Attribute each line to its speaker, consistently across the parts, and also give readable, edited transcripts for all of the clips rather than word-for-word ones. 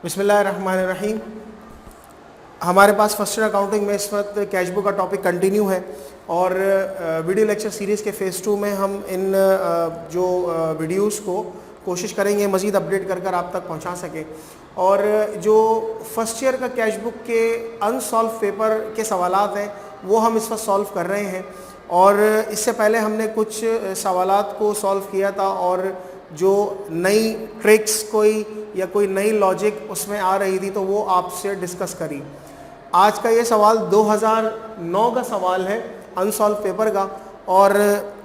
Speaker 1: बिस्मिल्लाहिर्रहमानिर्रहीम। हमारे पास first year accounting में इस वक्त कैश बुक का टॉपिक कंटिन्यू है और वीडियो लेक्चर सीरीज़ के फ़ेज़ 2 में हम इन जो वीडियोस को कोशिश करेंगे मज़ीद अपडेट कर आप तक पहुंचा सकें। और जो फर्स्ट ईयर का कैश बुक के अनसॉल्व पेपर के सवालात हैं वो हम इस वक्त सॉल्व कर रहे हैं। और इससे पहले हमने कुछ सवालात को सॉल्व किया था और जो नई ट्रिक्स कोई या कोई नई लॉजिक उसमें आ रही थी तो वो आपसे डिस्कस करी। आज का ये सवाल 2009 का सवाल है अनसॉल्व पेपर का, और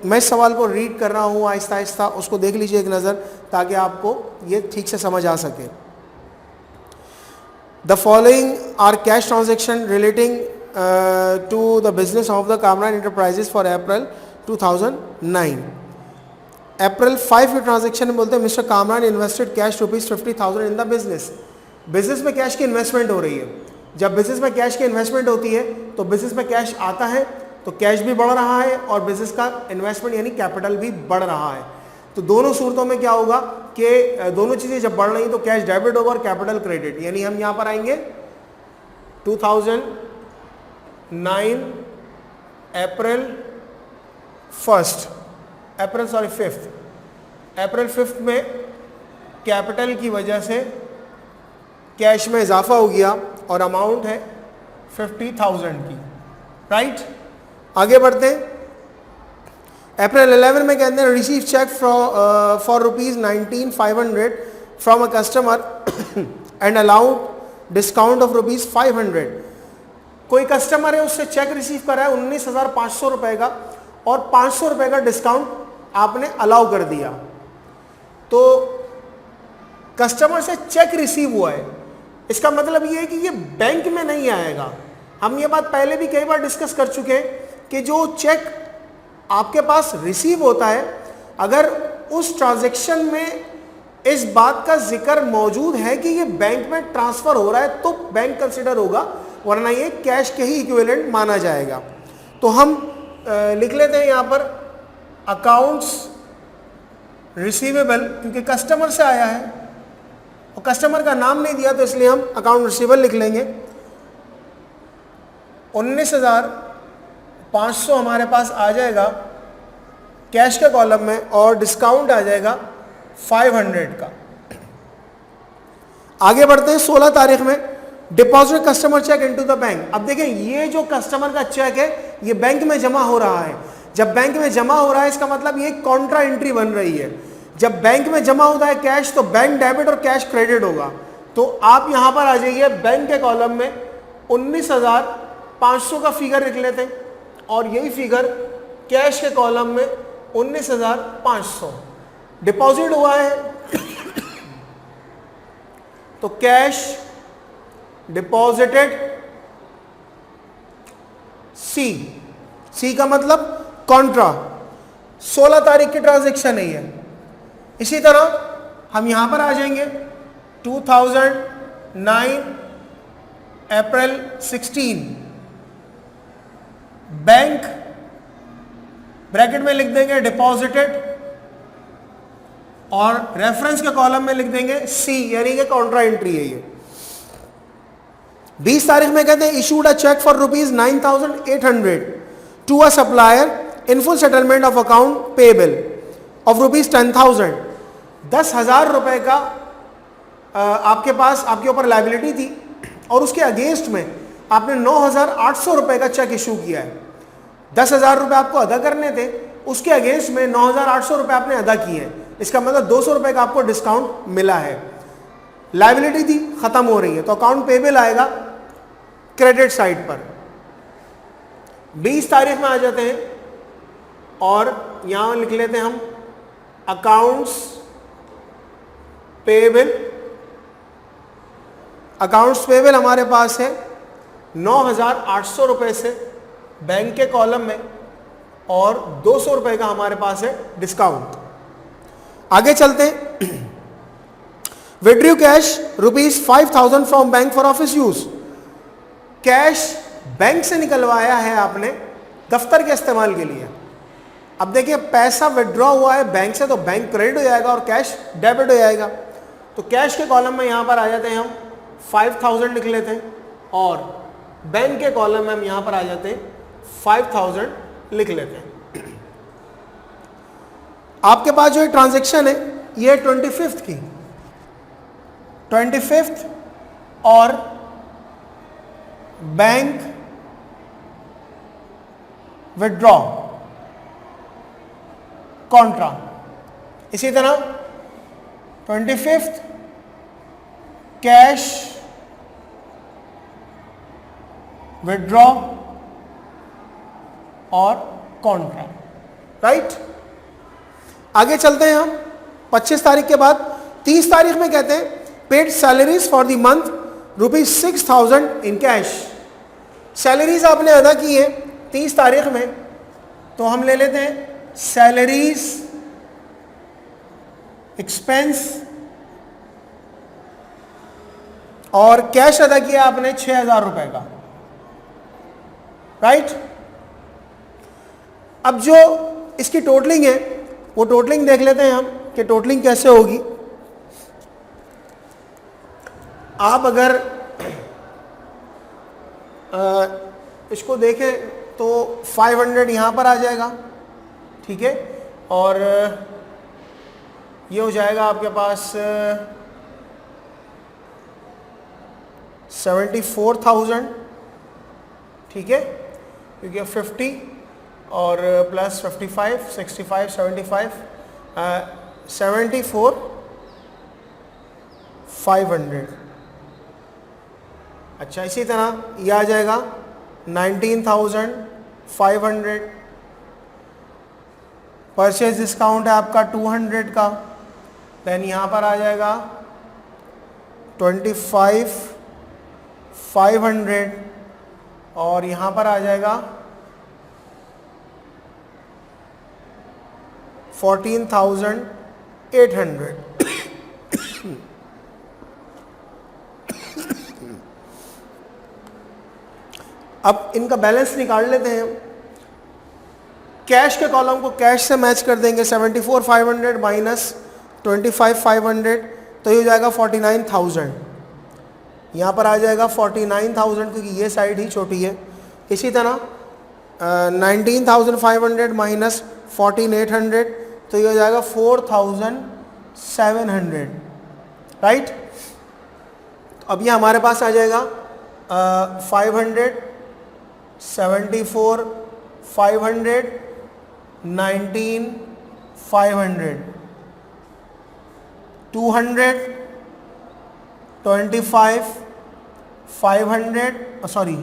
Speaker 1: मैं इस सवाल को रीड कर रहा हूँ आहिस्ता आहिस्ता, उसको देख लीजिए एक नज़र ताकि आपको ये ठीक से समझ आ सके। The following are cash transaction relating to the business of the Kamran enterprises for April 2009। April 5 के ट्रांजेक्शन में बोलते हैं mister Kamran invested cash ₹50,000 in the business. Business में कैश की इन्वेस्टमेंट हो रही है। जब बिजनेस में कैश की इन्वेस्टमेंट होती है तो बिजनेस में कैश आता है तो कैश भी बढ़ रहा है और बिजनेस का इन्वेस्टमेंट यानी कैपिटल भी बढ़ रहा है। तो दोनों सूरतों में क्या होगा कि दोनों चीज़ें जब बढ़ रही तो कैश डेबिट होगा और कैपिटल क्रेडिट। यानी हम यहाँ पर आएंगे 2009 अप्रैल 5 में कैपिटल की वजह से कैश में इजाफा हो गया और अमाउंट है 50,000 की, राइट। आगे बढ़ते हैं। अप्रैल 11 में कहते हैं receive cheque for ₹19,500 from a customer and allowed discount of ₹500। कोई कस्टमर है उससे चेक रिसीव करा है 19,500 रुपए का और 500 रुपए का डिस्काउंट आपने अलाउ कर दिया। तो कस्टमर से चेक रिसीव हुआ है, इसका मतलब ये है कि ये बैंक में नहीं आएगा। हम ये बात पहले भी कई बार डिस्कस कर चुके हैं कि जो चेक आपके पास रिसीव होता है अगर उस ट्रांजैक्शन में इस बात का जिक्र मौजूद है कि ये बैंक में ट्रांसफर हो रहा है तो बैंक कंसिडर होगा, वरना ये कैश के ही इक्विवेलेंट माना जाएगा। तो हम लिख लेते हैं यहाँ पर अकाउंट्स रिसीवेबल, क्योंकि कस्टमर से आया है और कस्टमर का नाम नहीं दिया तो इसलिए हम अकाउंट रिसीवेबल लिख लेंगे। 19,500 हमारे पास आ जाएगा कैश के कॉलम में और डिस्काउंट आ जाएगा 500 का। आगे बढ़ते हैं। 16 तारीख में deposit customer cheque into the bank. अब देखें ये जो कस्टमर का चेक है ये बैंक में जमा हो रहा है। जब बैंक में जमा हो रहा है इसका मतलब ये कॉन्ट्रा एंट्री बन रही है। जब बैंक में जमा होता है कैश तो बैंक डेबिट और कैश क्रेडिट होगा। तो आप यहां पर आ जाइए बैंक के कॉलम में 19,500 का फिगर लिख लेते हैं और यही फिगर कैश के कॉलम में 19,500 डिपॉजिट हुआ है। तो कैश डिपॉजिटेड सी का मतलब कॉन्ट्रा। 16 तारीख की ट्रांजैक्शन है ये। इसी तरह हम यहां पर आ जाएंगे 2009 अप्रैल 16 बैंक ब्रैकेट में लिख देंगे डिपॉजिटेड और रेफरेंस के कॉलम में लिख देंगे सी, यानी कि कॉन्ट्रा एंट्री है ये। 20 तारीख में कहते हैं issued a cheque for ₹9,800 to a supplier in full settlement of account payable of ₹10,000। 10,000 रुपए का आपके पास आपके ऊपर लायबिलिटी थी और उसके अगेंस्ट में आपने 9,800 रुपए का चेक इशू किया है। 10,000 रुपए आपको अदा करने थे, उसके अगेंस्ट में 9,800 रुपए आपने अदा किए हैं। इसका मतलब 200 रुपए का आपको डिस्काउंट मिला है। लायबिलिटी थी खत्म हो रही है तो अकाउंट पेएबल आएगा क्रेडिट साइड पर। 20 तारीख में आ जाते हैं और यहां लिख लेते हैं हम अकाउंट्स पेएबल। अकाउंट्स पेएबल हमारे पास है 9,800 रुपए से बैंक के कॉलम में और 200 रुपए का हमारे पास है डिस्काउंट। आगे चलते हैं। Withdrew cash ₹5,000 from bank for office use. Cash bank से निकलवाया है आपने दफ्तर के इस्तेमाल के लिए। अब देखिए पैसा विड्रॉ हुआ है बैंक से तो बैंक क्रेडिट हो जाएगा और कैश डेबिट हो जाएगा। तो कैश के कॉलम में यहां पर आ जाते हैं हम 5000 लिख लेते हैं और बैंक के कॉलम में हम यहां पर आ जाते हैं 5000 लिख लेते हैं। आपके पास जो ट्रांजैक्शन है ये 25th की 25th और बैंक विड्रॉ कॉन्ट्रा, इसी तरह 25th कैश विड्रॉ और कॉन्ट्रा, राइट। आगे चलते हैं हम 25 तारीख के बाद 30 तारीख में कहते हैं paid salaries for the month ₹6000 in cash. Salaries आपने अदा की है 30 तारीख में, तो हम ले लेते हैं सैलरीज एक्सपेंस और कैश अदा किया आपने 6000 रुपए का, राइट। अब जो इसकी टोटलिंग है वो टोटलिंग देख लेते हैं हम कि टोटलिंग कैसे होगी। आप अगर इसको देखें तो 500 यहाँ पर आ जाएगा, ठीक है, और ये हो जाएगा आपके पास 74,000, ठीक है, क्योंकि 50 और प्लस 55 65 75 74,500। अच्छा, इसी तरह ये आ जाएगा 19,500। परचेज डिस्काउंट है आपका 200 का, देन यहाँ पर आ जाएगा 25,500 और यहाँ पर आ जाएगा 14,800। अब इनका बैलेंस निकाल लेते हैं। कैश के कॉलम को कैश से मैच कर देंगे, 74,500 माइनस 25,500 तो ये हो जाएगा 49,000। यहाँ पर आ जाएगा 49,000 क्योंकि ये साइड ही छोटी है। इसी तरह 19,500 माइनस 14,800 तो ये हो जाएगा 4,700, राइट। अब ये हमारे पास आ जाएगा 500 74 500 19 500 200 25 500 सॉरी,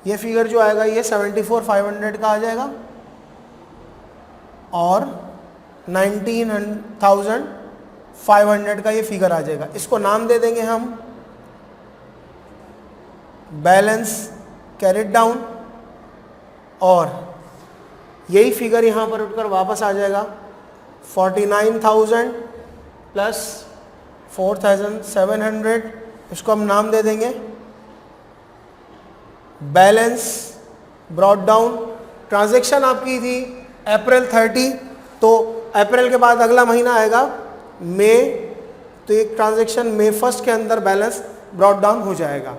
Speaker 1: ये फिगर जो आएगा ये 74,500 का आ जाएगा और 19,500 का ये फिगर आ जाएगा। इसको नाम दे देंगे हम बैलेंस कैरिड डाउन और यही फिगर यहाँ पर उठकर वापस आ जाएगा 49,000 प्लस 4,700। इसको हम नाम दे देंगे बैलेंस ब्रॉट डाउन। ट्रांजैक्शन आपकी थी अप्रैल 30, तो अप्रैल के बाद अगला महीना आएगा मई, तो एक ट्रांजैक्शन मई 1 के अंदर बैलेंस ब्रॉट डाउन हो जाएगा।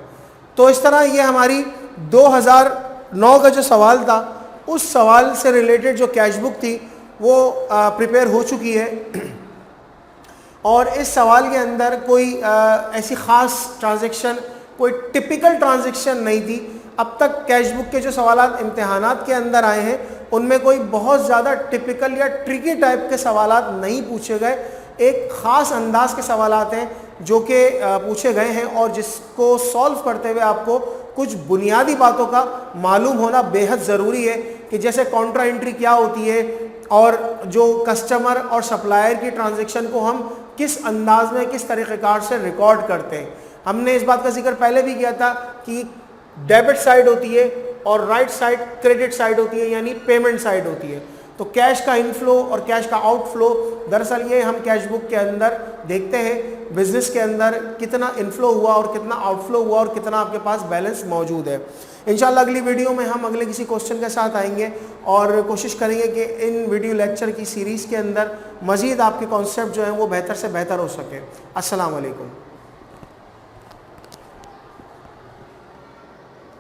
Speaker 1: तो इस तरह ये हमारी 2009 का जो सवाल था उस सवाल से रिलेटेड जो कैश बुक थी वो प्रिपेयर हो चुकी है और इस सवाल के अंदर कोई ऐसी ख़ास ट्रांजैक्शन, कोई टिपिकल ट्रांजैक्शन नहीं थी। अब तक कैश बुक के जो सवालात इम्तिहानात के अंदर आए हैं उनमें कोई बहुत ज़्यादा टिपिकल या ट्रिकी टाइप के सवालात नहीं पूछे गए। एक ख़ास अंदाज के सवालात हैं जो कि पूछे गए हैं और जिसको सॉल्व करते हुए आपको कुछ बुनियादी बातों का मालूम होना बेहद ज़रूरी है कि जैसे कॉन्ट्रा एंट्री क्या होती है और जो कस्टमर और सप्लायर की ट्रांजैक्शन को हम किस अंदाज में, किस तरीक़ेकार से रिकॉर्ड करते हैं। हमने इस बात का जिक्र पहले भी किया था कि डेबिट साइड होती है और राइट साइड क्रेडिट साइड होती है, यानी पेमेंट साइड होती है। तो कैश का इनफ्लो और कैश का आउटफ्लो, दरअसल ये हम कैश बुक के अंदर देखते हैं बिजनेस के अंदर कितना इनफ्लो हुआ और कितना आउटफ्लो हुआ और कितना आपके पास बैलेंस मौजूद है। इंशाल्लाह अगली वीडियो में हम अगले किसी क्वेश्चन के साथ आएंगे और कोशिश करेंगे कि इन वीडियो लेक्चर की सीरीज़ के अंदर मज़ीद आपके कॉन्सेप्ट जो हैं वो बेहतर से बेहतर हो सके। अस्सलाम वालेकुम।